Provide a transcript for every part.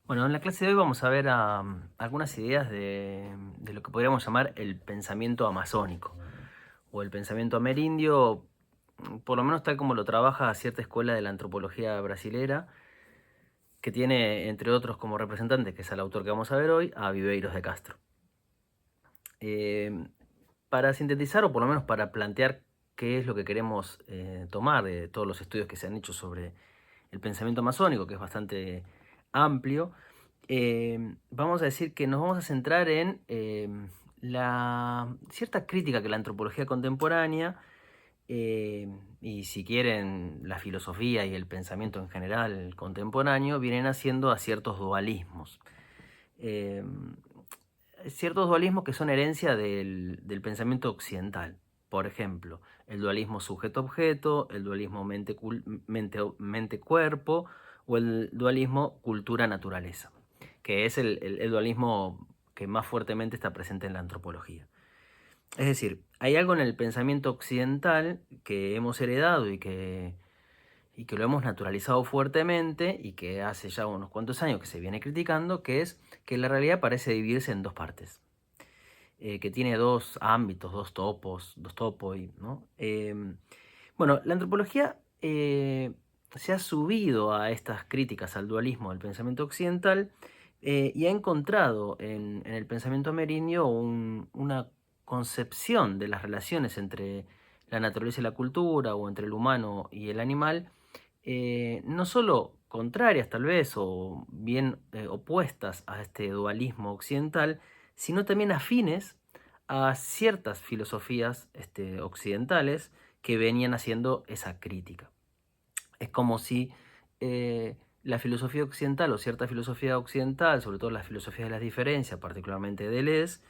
Bueno, en la clase de hoy vamos a ver algunas ideas de lo que podríamos llamar el pensamiento amazónico o el pensamiento amerindio, por lo menos tal como lo trabaja cierta escuela de la antropología brasilera, que tiene, entre otros, como representante, que es el autor que vamos a ver hoy, a Viveiros de Castro. Eh, para sintetizar, o por lo menos para plantear qué es lo que queremos tomar de todos los estudios que se han hecho sobre el pensamiento amazónico, que es bastante amplio, vamos a decir que nos vamos a centrar en la cierta crítica que la antropología contemporánea y si quieren la filosofía y el pensamiento en general contemporáneo vienen haciendo a ciertos dualismos. Eh, Ciertos dualismos que son herencia del pensamiento occidental. Por ejemplo, el dualismo sujeto-objeto, el dualismo mente-cuerpo o el dualismo cultura-naturaleza, que es el dualismo que más fuertemente está presente en la antropología. Es decir, hay algo en el pensamiento occidental que hemos heredado y que lo hemos naturalizado fuertemente y que hace ya unos cuantos años que se viene criticando, que es que la realidad parece dividirse en dos partes, que tiene dos ámbitos, dos topoi, ¿no? Bueno, la antropología se ha subido a estas críticas al dualismo del pensamiento occidental y ha encontrado en el pensamiento amerindio una concepción de las relaciones entre la naturaleza y la cultura, o entre el humano y el animal, no solo contrarias tal vez, o bien opuestas a este dualismo occidental, sino también afines a ciertas filosofías occidentales que venían haciendo esa crítica. Es como si la filosofía occidental o cierta filosofía occidental, sobre todo las filosofías de las diferencias, particularmente Deleuze,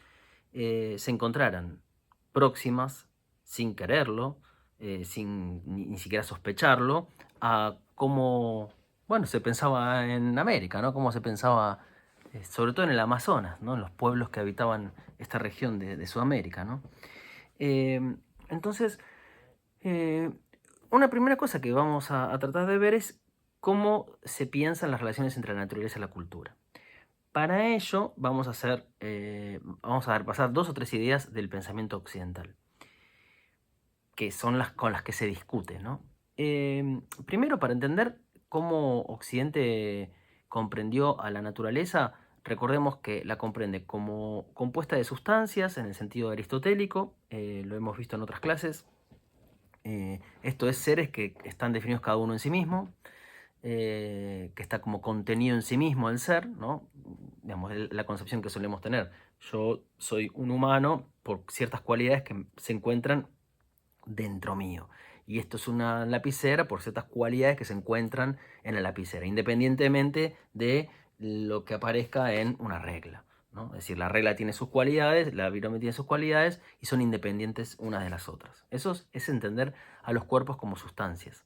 se encontraran próximas, sin quererlo, sin ni siquiera sospecharlo, a cómo, bueno, se pensaba en América, ¿no? Cómo se pensaba, sobre todo en el Amazonas, ¿no? En los pueblos que habitaban esta región de Sudamérica, ¿no? Eh, entonces, eh, una primera cosa que vamos a tratar de ver es cómo se piensan las relaciones entre la naturaleza y la cultura. Para ello vamos a pasar dos o tres ideas del pensamiento occidental, que son las con las que se discute, ¿no? Primero, para entender cómo Occidente comprendió a la naturaleza, recordemos que la comprende como compuesta de sustancias en el sentido aristotélico, lo hemos visto en otras clases. Esto es, seres que están definidos cada uno en sí mismo, que está como contenido en sí mismo el ser, ¿no? Digamos, la concepción que solemos tener. Yo soy un humano por ciertas cualidades que se encuentran dentro mío. Y esto es una lapicera por ciertas cualidades que se encuentran en la lapicera, independientemente de lo que aparezca en una regla, ¿no? Es decir, la regla tiene sus cualidades, la virome tiene sus cualidades y son independientes unas de las otras. Eso es entender a los cuerpos como sustancias.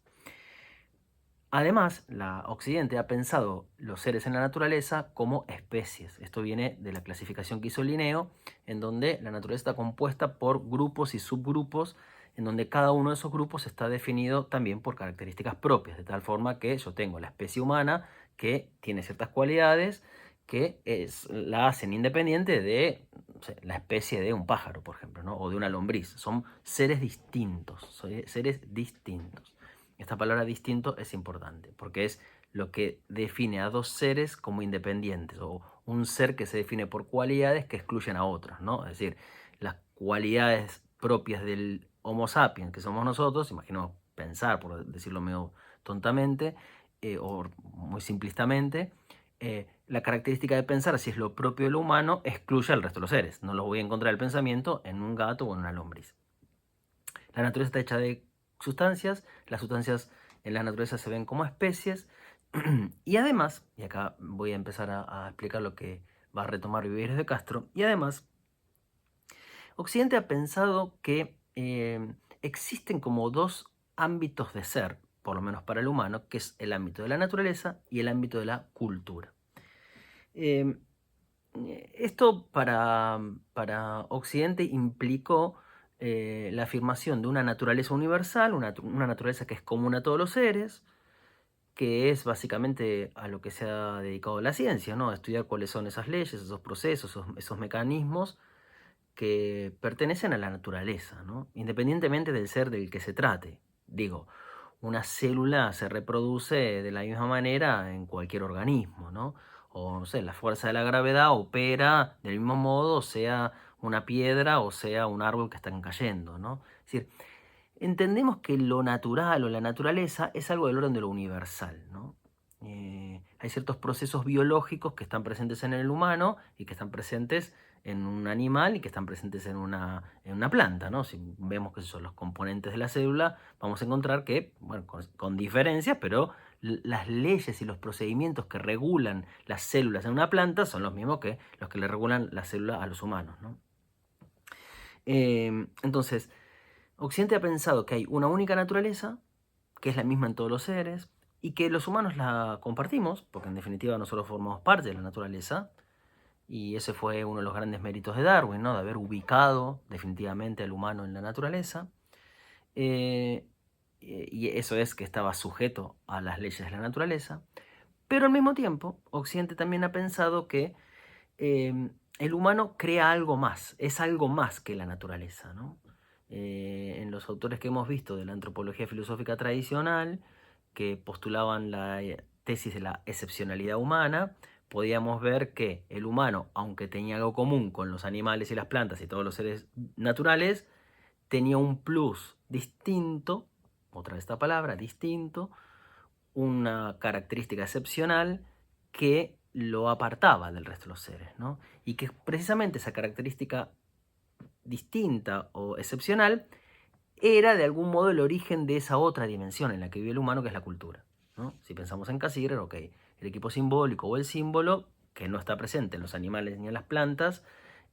Además, la Occidente ha pensado los seres en la naturaleza como especies. Esto viene de la clasificación que hizo Linneo, en donde la naturaleza está compuesta por grupos y subgrupos, en donde cada uno de esos grupos está definido también por características propias, de tal forma que yo tengo la especie humana que tiene ciertas cualidades la hacen independiente de, no sé, la especie de un pájaro, por ejemplo, ¿no? O de una lombriz. Son seres distintos, seres distintos. Esta palabra distinto es importante porque es lo que define a dos seres como independientes, o un ser que se define por cualidades que excluyen a otros, ¿no? Es decir, las cualidades propias del Homo sapiens, que somos nosotros, imaginemos pensar, por decirlo medio tontamente, o muy simplistamente, la característica de pensar, si es lo propio de lo humano, excluye al resto de los seres. No lo voy a encontrar el pensamiento en un gato o en una lombriz. La naturaleza está hecha de sustancias, las sustancias en la naturaleza se ven como especies, y además, y acá voy a empezar a explicar lo que va a retomar Viveiros de Castro, y además, Occidente ha pensado que existen como dos ámbitos de ser, por lo menos para el humano, que es el ámbito de la naturaleza y el ámbito de la cultura. Eh, Esto para Occidente implicó la afirmación de una naturaleza universal, una naturaleza que es común a todos los seres, que es básicamente a lo que se ha dedicado la ciencia, ¿no? A estudiar cuáles son esas leyes, esos procesos, esos mecanismos que pertenecen a la naturaleza, ¿no? Independientemente del ser del que se trate. Digo, una célula se reproduce de la misma manera en cualquier organismo, ¿no? O, no sé, la fuerza de la gravedad opera del mismo modo, sea una piedra o sea un árbol que están cayendo, ¿no? Es decir, entendemos que lo natural o la naturaleza es algo del orden de lo universal, ¿no? Hay ciertos procesos biológicos que están presentes en el humano y que están presentes en un animal y que están presentes en una planta, ¿no? Si vemos que son los componentes de la célula, vamos a encontrar que, bueno, con diferencias, pero las leyes y los procedimientos que regulan las células en una planta son los mismos que los que le regulan la célula a los humanos, ¿no? Entonces, Occidente ha pensado que hay una única naturaleza, que es la misma en todos los seres, y que los humanos la compartimos, porque en definitiva nosotros formamos parte de la naturaleza, y ese fue uno de los grandes méritos de Darwin, ¿no? De haber ubicado definitivamente al humano en la naturaleza. Eh, y eso es que estaba sujeto a las leyes de la naturaleza. Pero al mismo tiempo, Occidente también ha pensado que el humano crea algo más, es algo más que la naturaleza, ¿no? En los autores que hemos visto de la antropología filosófica tradicional, que postulaban la tesis de la excepcionalidad humana, podíamos ver que el humano, aunque tenía algo común con los animales y las plantas y todos los seres naturales, tenía un plus distinto, otra vez esta palabra, distinto, una característica excepcional que lo apartaba del resto de los seres, ¿no? Y que precisamente esa característica distinta o excepcional era de algún modo el origen de esa otra dimensión en la que vive el humano, que es la cultura, ¿no? Si pensamos en Cassirer, ok, el equipo simbólico o el símbolo, que no está presente en los animales ni en las plantas,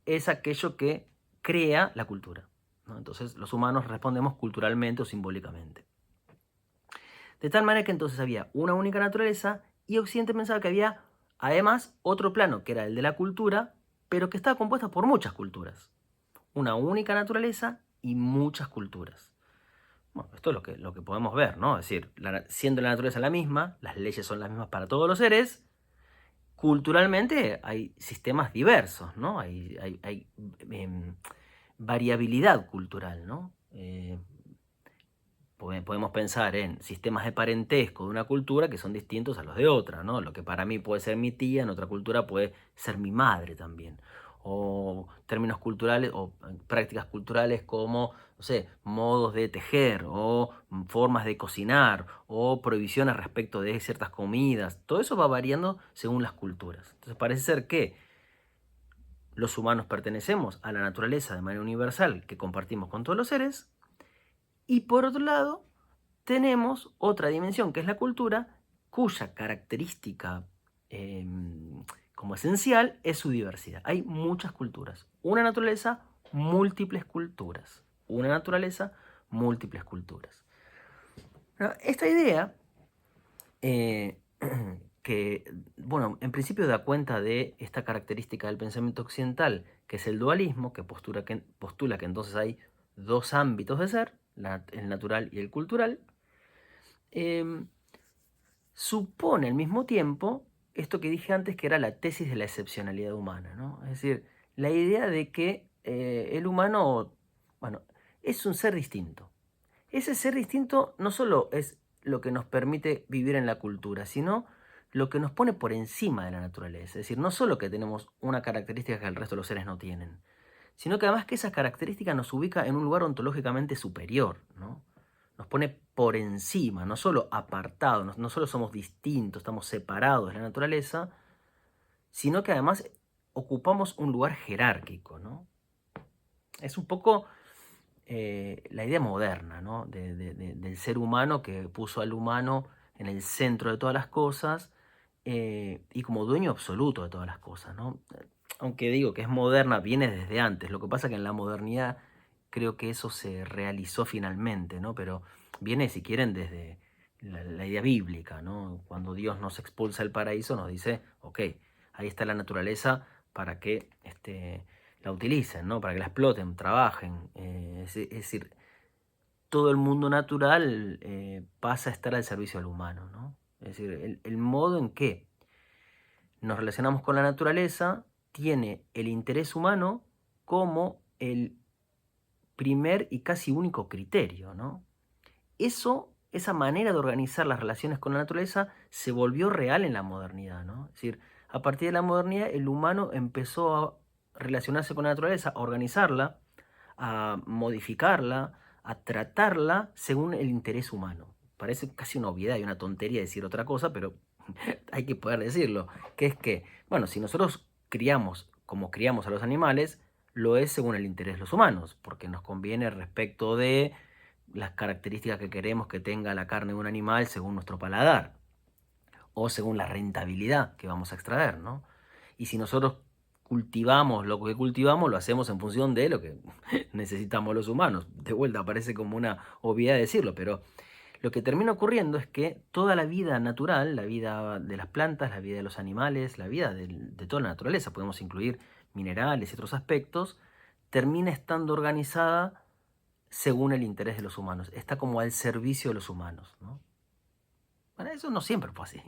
es aquello que crea la cultura, ¿no? Entonces los humanos respondemos culturalmente o simbólicamente. De tal manera que entonces había una única naturaleza y Occidente pensaba que había además otro plano, que era el de la cultura, pero que estaba compuesto por muchas culturas. Una única naturaleza y muchas culturas. Bueno, esto es lo que podemos ver, ¿no? Es decir, siendo la naturaleza la misma, las leyes son las mismas para todos los seres, culturalmente hay sistemas diversos, ¿no? Hay variabilidad cultural, ¿no? Podemos pensar en sistemas de parentesco de una cultura que son distintos a los de otra, ¿no? Lo que para mí puede ser mi tía, en otra cultura puede ser mi madre también. O términos culturales o prácticas culturales como, no sé, modos de tejer o formas de cocinar o prohibiciones respecto de ciertas comidas. Todo eso va variando según las culturas. Entonces parece ser que los humanos pertenecemos a la naturaleza de manera universal que compartimos con todos los seres. Y por otro lado, tenemos otra dimensión que es la cultura, cuya característica eh, como esencial es su diversidad. Hay muchas culturas. Una naturaleza, múltiples culturas. Una naturaleza, múltiples culturas. Esta idea, eh, que, bueno, en principio da cuenta de esta característica del pensamiento occidental, que es el dualismo, que postula que entonces hay dos ámbitos de ser, el natural y el cultural, eh, supone al mismo tiempo esto que dije antes, que era la tesis de la excepcionalidad humana, ¿no? Es decir, la idea de que el humano, bueno, es un ser distinto. Ese ser distinto no solo es lo que nos permite vivir en la cultura, sino lo que nos pone por encima de la naturaleza. Es decir, no solo que tenemos una característica que el resto de los seres no tienen, sino que además que esa característica nos ubica en un lugar ontológicamente superior, ¿no? Nos pone por encima, no solo apartados, no solo somos distintos, estamos separados de la naturaleza, sino que además ocupamos un lugar jerárquico, ¿no? Es un poco la idea moderna, ¿no? Del ser humano que puso al humano en el centro de todas las cosas y como dueño absoluto de todas las cosas, ¿no? Aunque digo que es moderna, viene desde antes. Lo que pasa que en la modernidad creo que eso se realizó finalmente, ¿no? Pero viene, si quieren, desde la idea bíblica, ¿no? Cuando Dios nos expulsa del paraíso, nos dice, ok, ahí está la naturaleza para que la utilicen, ¿no? Para que la exploten, trabajen. Es decir, todo el mundo natural pasa a estar al servicio del humano, ¿no? Es decir, el modo en que nos relacionamos con la naturaleza tiene el interés humano como el primer y casi único criterio, ¿no? Esa manera de organizar las relaciones con la naturaleza se volvió real en la modernidad, ¿no? Es decir, a partir de la modernidad el humano empezó a relacionarse con la naturaleza, a organizarla, a modificarla, a tratarla según el interés humano. Parece casi una obviedad y una tontería decir otra cosa, pero hay que poder decirlo, que es que, bueno, si nosotros criamos como criamos a los animales, lo es según el interés de los humanos, porque nos conviene respecto de las características que queremos que tenga la carne de un animal según nuestro paladar, o según la rentabilidad que vamos a extraer, ¿no? Y si nosotros cultivamos lo que cultivamos, lo hacemos en función de lo que necesitamos los humanos. De vuelta, parece como una obviedad decirlo, pero lo que termina ocurriendo es que toda la vida natural, la vida de las plantas, la vida de los animales, la vida de toda la naturaleza, podemos incluir minerales y otros aspectos, termina estando organizada según el interés de los humanos. Está como al servicio de los humanos, ¿no? Bueno, eso no siempre fue así.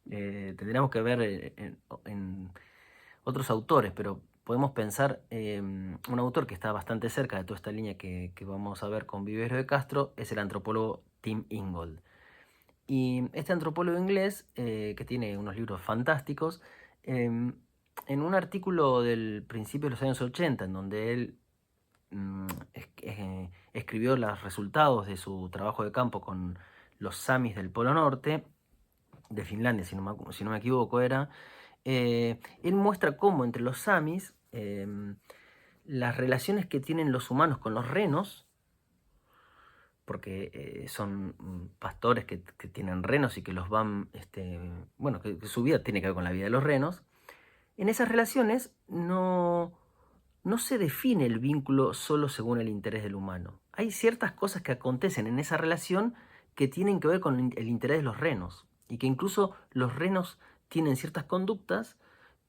Tendríamos que ver en otros autores, pero podemos pensar, un autor que está bastante cerca de toda esta línea que vamos a ver con Vivero de Castro, es el antropólogo Tim Ingold. Y este antropólogo inglés, que tiene unos libros fantásticos, en un artículo del principio de los años 80, en donde él escribió los resultados de su trabajo de campo con los samis del Polo Norte, de Finlandia, si no me equivoco, él muestra cómo entre los samis las relaciones que tienen los humanos con los renos, porque son pastores que tienen renos y que los van, bueno, que su vida tiene que ver con la vida de los renos, en esas relaciones no se define el vínculo solo según el interés del humano. Hay ciertas cosas que acontecen en esa relación que tienen que ver con el interés de los renos y que incluso los renos tienen ciertas conductas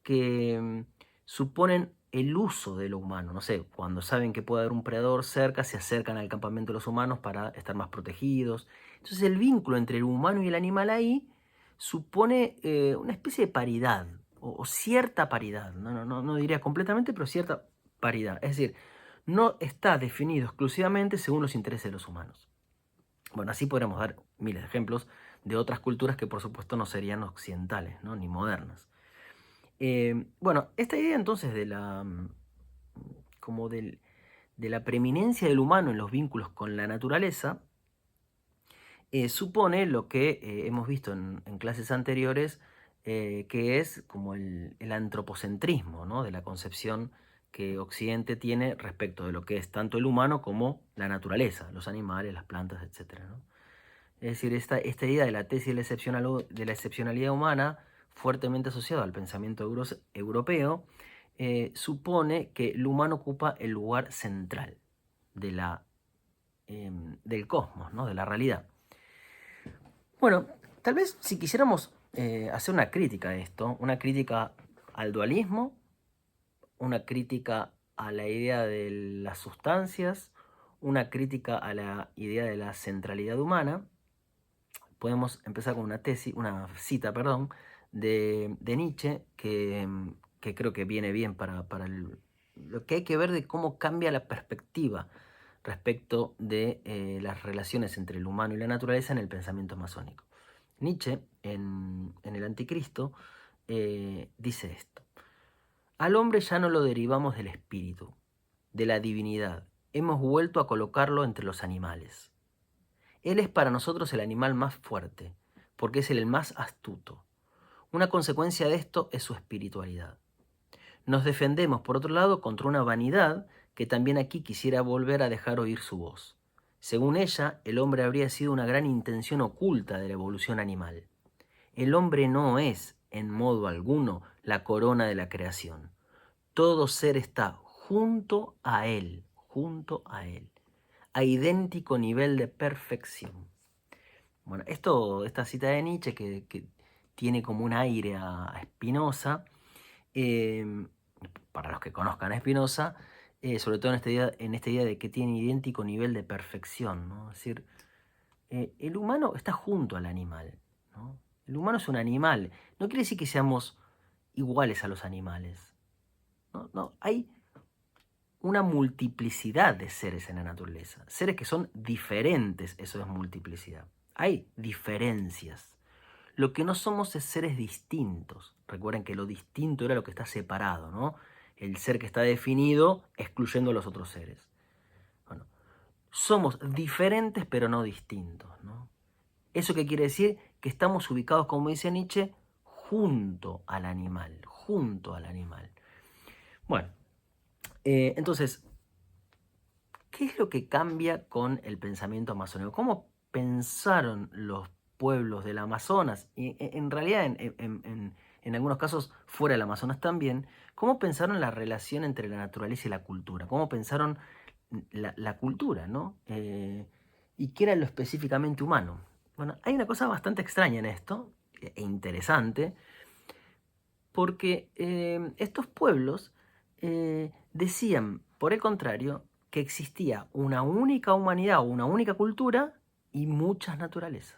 que suponen el uso de lo humano. No sé, cuando saben que puede haber un predador cerca, se acercan al campamento de los humanos para estar más protegidos. Entonces el vínculo entre el humano y el animal ahí supone una especie de paridad o cierta paridad. No diría completamente, pero cierta paridad. Es decir, no está definido exclusivamente según los intereses de los humanos. Bueno, así podremos dar miles de ejemplos de otras culturas que por supuesto no serían occidentales, ¿no? Ni modernas. Bueno, esta idea entonces como de la preeminencia del humano en los vínculos con la naturaleza supone lo que hemos visto en clases anteriores, que es como el antropocentrismo, ¿no? De la concepción que Occidente tiene respecto de lo que es tanto el humano como la naturaleza, los animales, las plantas, etc., ¿no? Es decir, esta idea de la tesis de la excepcionalidad humana, fuertemente asociado al pensamiento europeo, supone que el humano ocupa el lugar central de del cosmos, ¿no? De la realidad. Bueno, tal vez si quisiéramos hacer una crítica a esto, una crítica al dualismo, una crítica a la idea de las sustancias, una crítica a la idea de la centralidad humana, podemos empezar con una cita, perdón, de Nietzsche que creo que viene bien para lo que hay que ver de cómo cambia la perspectiva respecto de las relaciones entre el humano y la naturaleza en el pensamiento masónico. Nietzsche, en El Anticristo, dice esto: al hombre ya no lo derivamos del espíritu, de la divinidad, hemos vuelto a colocarlo entre los animales. Él es para nosotros el animal más fuerte, porque es el más astuto. Una consecuencia de esto es su espiritualidad. Nos defendemos, por otro lado, contra una vanidad que también aquí quisiera volver a dejar oír su voz. Según ella, el hombre habría sido una gran intención oculta de la evolución animal. El hombre no es, en modo alguno, la corona de la creación. Todo ser está junto a él, a idéntico nivel de perfección. Bueno, esta cita de Nietzsche que tiene como un aire a Spinoza, eh, para los que conozcan a Spinoza, sobre todo en esta idea de que tiene idéntico nivel de perfección, ¿no? Es decir, el humano está junto al animal, ¿no? El humano es un animal. No quiere decir que seamos iguales a los animales. No, no, hay una multiplicidad de seres en la naturaleza. Seres que son diferentes, eso es multiplicidad. Hay diferencias. Lo que no somos es seres distintos. Recuerden que lo distinto era lo que está separado, ¿no? El ser que está definido excluyendo a los otros seres. Bueno, somos diferentes pero no distintos, ¿no? ¿Eso qué quiere decir? Que estamos ubicados, como dice Nietzsche, junto al animal, junto al animal. Bueno, entonces, ¿qué es lo que cambia con el pensamiento amazónico? ¿Cómo pensaron los pueblos del Amazonas? Y en realidad, en algunos casos, fuera del Amazonas también, ¿cómo pensaron la relación entre la naturaleza y la cultura? ¿Cómo pensaron la cultura, ¿no? ¿Y qué era lo específicamente humano? Bueno, hay una cosa bastante extraña en esto, e interesante, porque estos pueblos decían, por el contrario, que existía una única humanidad o una única cultura y muchas naturalezas.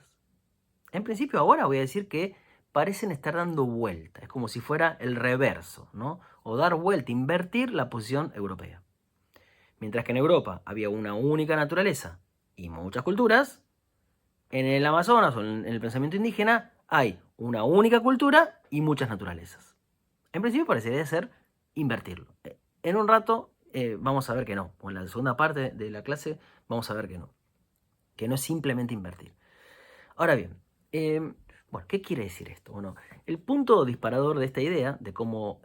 En principio ahora voy a decir que parecen estar dando vuelta, es como si fuera el reverso, ¿no? O dar vuelta, invertir la posición europea. Mientras que en Europa había una única naturaleza y muchas culturas, en el Amazonas o en el pensamiento indígena hay una única cultura y muchas naturalezas. En principio parecería ser invertirlo. En un rato vamos a ver que no. O en la segunda parte de la clase vamos a ver que no. Que no es simplemente invertir. Ahora bien, bueno, ¿qué quiere decir esto? Bueno, el punto disparador de esta idea, de cómo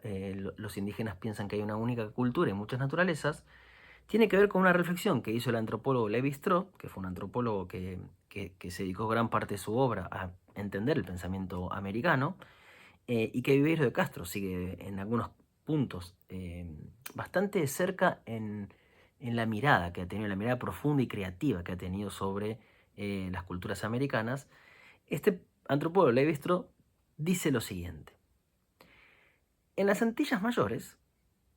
los indígenas piensan que hay una única cultura y muchas naturalezas, tiene que ver con una reflexión que hizo el antropólogo Lévi-Strauss, que fue un antropólogo que se dedicó gran parte de su obra a entender el pensamiento americano, y que Viveiro de Castro sigue en algunos puntos bastante cerca en la mirada que ha tenido, la mirada profunda y creativa que ha tenido sobre las culturas americanas. Este antropólogo Lévi-Strauss dice lo siguiente: en las Antillas Mayores,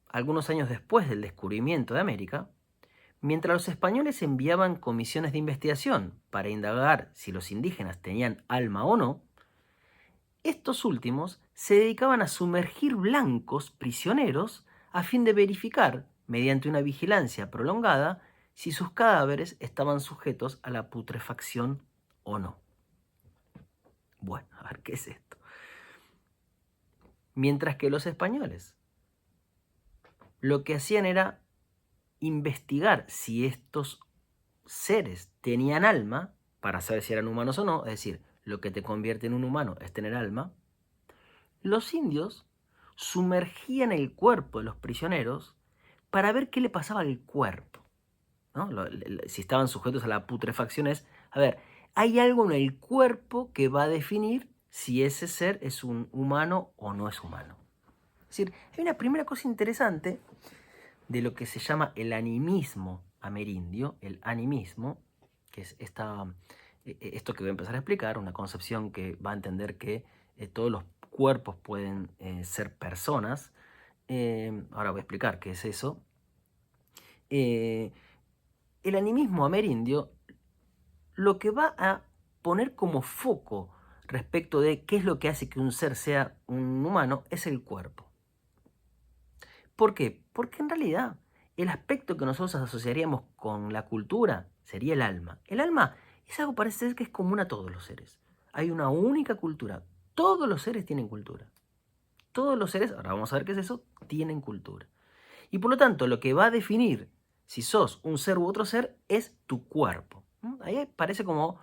algunos años después del descubrimiento de América, mientras los españoles enviaban comisiones de investigación para indagar si los indígenas tenían alma o no, estos últimos se dedicaban a sumergir blancos prisioneros a fin de verificar, mediante una vigilancia prolongada, si sus cadáveres estaban sujetos a la putrefacción o no. Bueno, a ver, ¿qué es esto? Mientras que los españoles lo que hacían era investigar si estos seres tenían alma, para saber si eran humanos o no, es decir, lo que te convierte en un humano es tener alma, los indios sumergían el cuerpo de los prisioneros para ver qué le pasaba al cuerpo, ¿no? Si estaban sujetos a la putrefacción es, a ver, hay algo en el cuerpo que va a definir si ese ser es un humano o no es humano. Es decir, hay una primera cosa interesante de lo que se llama el animismo amerindio, el animismo, que es esto que voy a empezar a explicar, una concepción que va a entender que todos los cuerpos pueden ser personas. Ahora voy a explicar qué es eso. El animismo amerindio lo que va a poner como foco respecto de qué es lo que hace que un ser sea un humano es el cuerpo. ¿Por qué? Porque en realidad el aspecto que nosotros asociaríamos con la cultura sería el alma. El alma es algo, parece ser, que es común a todos los seres. Hay una única cultura. Todos los seres tienen cultura. Todos los seres, ahora vamos a ver qué es eso, tienen cultura. Y por lo tanto, lo que va a definir si sos un ser u otro ser es tu cuerpo. Ahí parece como,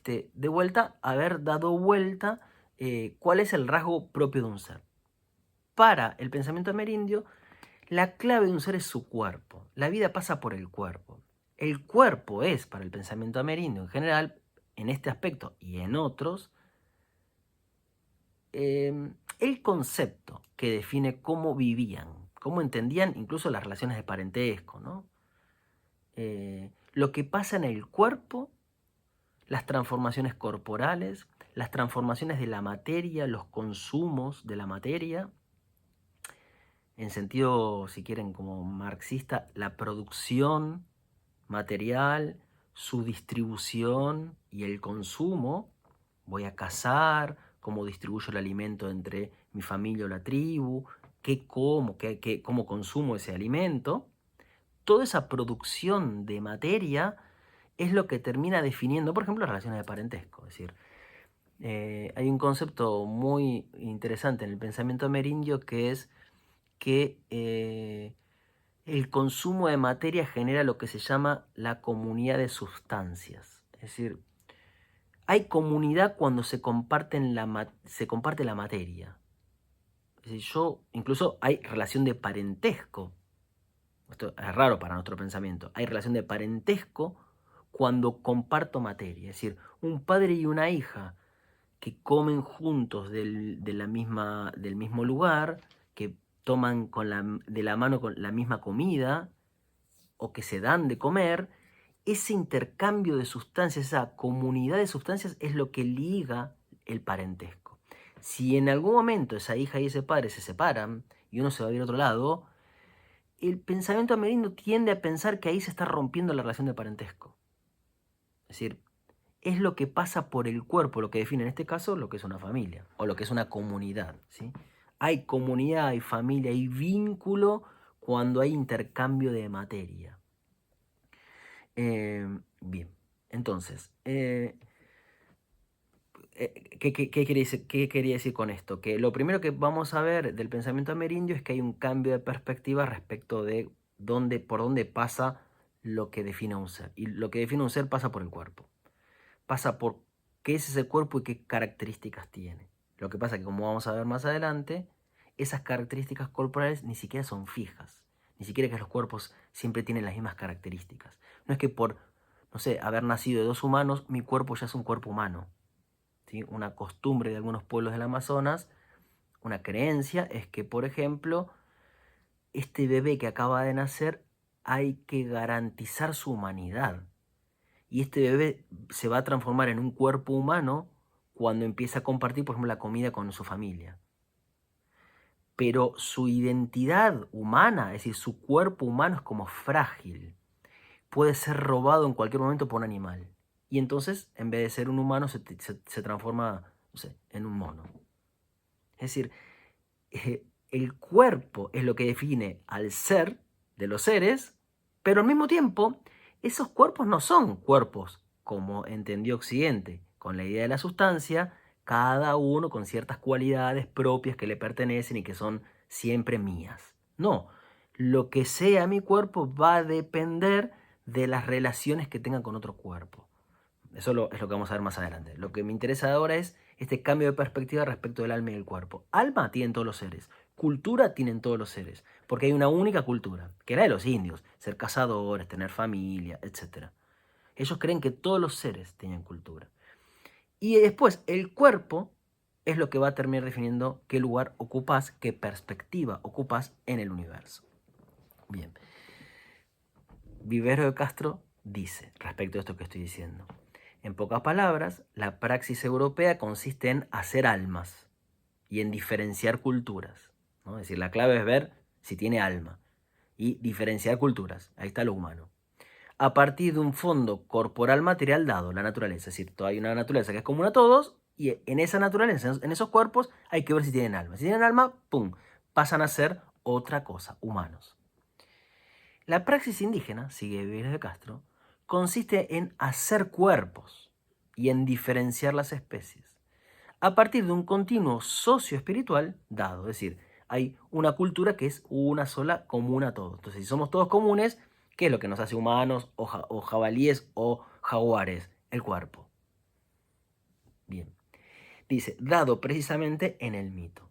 de vuelta, haber dado vuelta cuál es el rasgo propio de un ser. Para el pensamiento amerindio, la clave de un ser es su cuerpo. La vida pasa por el cuerpo. El cuerpo es, para el pensamiento amerindio en general, en este aspecto y en otros, el concepto que define cómo vivían, cómo entendían incluso las relaciones de parentesco, ¿no? Lo que pasa en el cuerpo, las transformaciones corporales, las transformaciones de la materia, los consumos de la materia, en sentido, si quieren, como marxista, la producción material, su distribución y el consumo. Voy a cazar, cómo distribuyo el alimento entre mi familia o la tribu, qué como, cómo consumo ese alimento. Toda esa producción de materia es lo que termina definiendo, por ejemplo, las relaciones de parentesco. Es decir, hay un concepto muy interesante en el pensamiento amerindio que es que el consumo de materia genera lo que se llama la comunidad de sustancias. Es decir, hay comunidad cuando se comparte la materia. Es decir, incluso hay relación de parentesco. Esto es raro para nuestro pensamiento. Hay relación de parentesco cuando comparto materia. Es decir, un padre y una hija que comen juntos del mismo lugar, que toman de la mano con la misma comida, o que se dan de comer, ese intercambio de sustancias, esa comunidad de sustancias es lo que liga el parentesco. Si en algún momento esa hija y ese padre se separan y uno se va a ir a otro lado, el pensamiento amerindio tiende a pensar que ahí se está rompiendo la relación de parentesco. Es decir, es lo que pasa por el cuerpo, lo que define en este caso lo que es una familia o lo que es una comunidad, ¿sí? Hay comunidad, hay familia, hay vínculo cuando hay intercambio de materia. Bien, entonces, ¿qué quería decir con esto? Que lo primero que vamos a ver del pensamiento amerindio es que hay un cambio de perspectiva respecto de por dónde pasa lo que define a un ser. Y lo que define a un ser pasa por el cuerpo. Pasa por qué es ese cuerpo y qué características tiene. Lo que pasa es que, como vamos a ver más adelante, esas características corporales ni siquiera son fijas. Ni siquiera que los cuerpos siempre tienen las mismas características. No es que por, no sé, haber nacido de dos humanos, mi cuerpo ya es un cuerpo humano. ¿Sí? Una costumbre de algunos pueblos del Amazonas, una creencia, es que, por ejemplo, este bebé que acaba de nacer hay que garantizar su humanidad. Y este bebé se va a transformar en un cuerpo humano cuando empieza a compartir, por ejemplo, la comida con su familia. Pero su identidad humana, es decir, su cuerpo humano es como frágil. Puede ser robado en cualquier momento por un animal. Y entonces, en vez de ser un humano, se transforma, no sé, en un mono. Es decir, el cuerpo es lo que define al ser de los seres, pero al mismo tiempo, esos cuerpos no son cuerpos como entendió Occidente, con la idea de la sustancia, cada uno con ciertas cualidades propias que le pertenecen y que son siempre mías. No, lo que sea mi cuerpo va a depender de las relaciones que tenga con otro cuerpo. Eso es lo que vamos a ver más adelante. Lo que me interesa ahora es este cambio de perspectiva respecto del alma y el cuerpo. Alma tienen todos los seres, cultura tienen todos los seres, porque hay una única cultura, que era de los indios, ser cazadores, tener familia, etc. Ellos creen que todos los seres tienen cultura. Y después el cuerpo es lo que va a terminar definiendo qué lugar ocupas, qué perspectiva ocupas en el universo. Bien. Vivero de Castro dice, respecto a esto que estoy diciendo, en pocas palabras, la praxis europea consiste en hacer almas y en diferenciar culturas, ¿no? Es decir, la clave es ver si tiene alma y diferenciar culturas, ahí está lo humano, a partir de un fondo corporal material dado, la naturaleza. Es decir, hay una naturaleza que es común a todos y en esa naturaleza, en esos cuerpos, hay que ver si tienen alma. Si tienen alma, ¡pum!, pasan a ser otra cosa, humanos. La praxis indígena, sigue Vives de Castro, consiste en hacer cuerpos y en diferenciar las especies, a partir de un continuo socio-espiritual dado. Es decir, hay una cultura que es una sola, común a todos. Entonces, si somos todos comunes, ¿qué es lo que nos hace humanos o jabalíes o jaguares? El cuerpo. Bien. Dice, dado precisamente en el mito.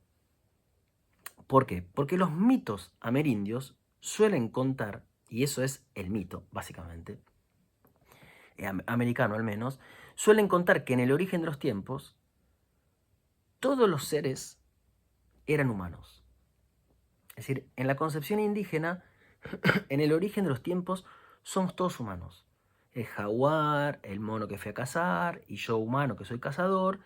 ¿Por qué? Porque los mitos amerindios suelen contar, y eso es el mito, básicamente, americano al menos, suelen contar que en el origen de los tiempos todos los seres eran humanos. Es decir, en la concepción indígena, en el origen de los tiempos, somos todos humanos. El jaguar, el mono que fue a cazar, y yo humano que soy cazador.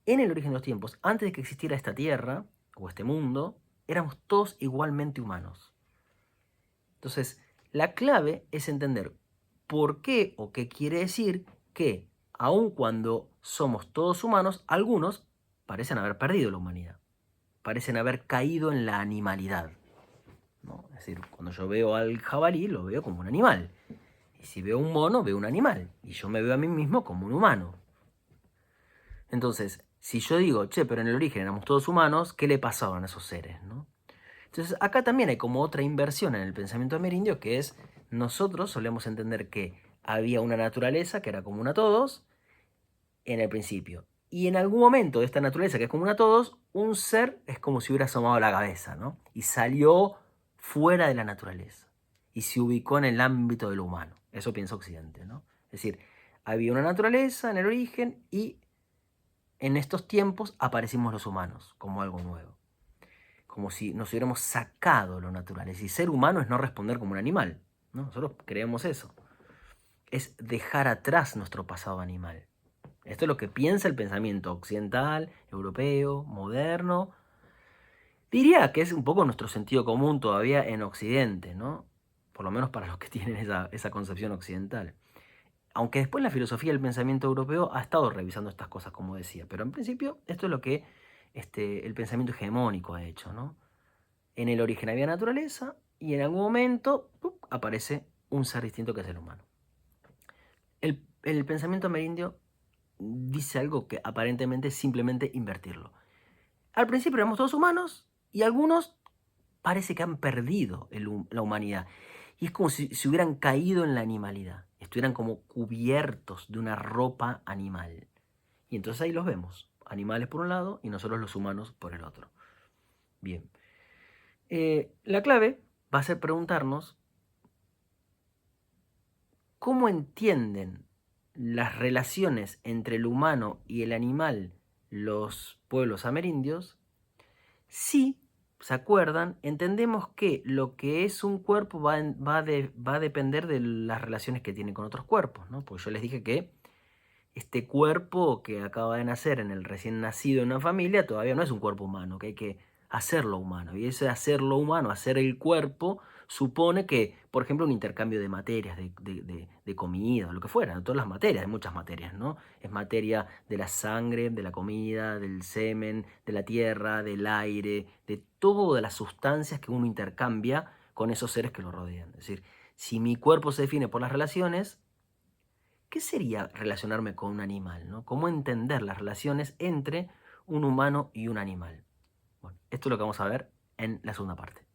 En el origen de los tiempos, antes de que existiera esta tierra, o este mundo, éramos todos igualmente humanos. Entonces, la clave es entender por qué o qué quiere decir que, aun cuando somos todos humanos, algunos parecen haber perdido la humanidad, parecen haber caído en la animalidad, ¿no? Es decir, cuando yo veo al jabalí, lo veo como un animal. Y si veo un mono, veo un animal. Y yo me veo a mí mismo como un humano. Entonces, si yo digo, che, pero en el origen éramos todos humanos, ¿qué le pasaban a esos seres, no? Entonces, acá también hay como otra inversión en el pensamiento amerindio, que es, nosotros solemos entender que había una naturaleza que era común a todos en el principio. Y en algún momento de esta naturaleza que es común a todos, un ser es como si hubiera asomado la cabeza, ¿no? Y salió fuera de la naturaleza. Y se ubicó en el ámbito de lo humano. Eso piensa Occidente, ¿no? Es decir, había una naturaleza en el origen y en estos tiempos aparecimos los humanos como algo nuevo. Como si nos hubiéramos sacado lo natural. Es decir, ser humano es no responder como un animal, ¿no? Nosotros creemos eso. Es dejar atrás nuestro pasado animal. Esto es lo que piensa el pensamiento occidental, europeo, moderno. Diría que es un poco nuestro sentido común todavía en Occidente, ¿no? Por lo menos para los que tienen esa concepción occidental. Aunque después la filosofía del pensamiento europeo ha estado revisando estas cosas, como decía. Pero en principio esto es lo que el pensamiento hegemónico ha hecho, ¿no? En el origen había naturaleza y en algún momento aparece un ser distinto que es el humano. El pensamiento amerindio dice algo que aparentemente es simplemente invertirlo. Al principio éramos todos humanos y algunos parece que han perdido la humanidad. Y es como si se hubieran caído en la animalidad. Estuvieran como cubiertos de una ropa animal. Y entonces ahí los vemos. Animales por un lado y nosotros los humanos por el otro. Bien. La clave va a ser preguntarnos cómo entienden las relaciones entre el humano y el animal los pueblos amerindios. Si se acuerdan, entendemos que lo que es un cuerpo va a depender de las relaciones que tiene con otros cuerpos, ¿no? Porque yo les dije que este cuerpo que acaba de nacer en el recién nacido en una familia todavía no es un cuerpo humano, que hay que hacerlo humano. Y ese hacerlo humano, hacer el cuerpo, supone que, por ejemplo, un intercambio de materias, de comida, lo que fuera, de todas las materias, de muchas materias, ¿no? Es materia de la sangre, de la comida, del semen, de la tierra, del aire, de todas las sustancias que uno intercambia con esos seres que lo rodean. Es decir, si mi cuerpo se define por las relaciones, ¿qué sería relacionarme con un animal, ¿no? ¿Cómo entender las relaciones entre un humano y un animal? Bueno, esto es lo que vamos a ver en la segunda parte.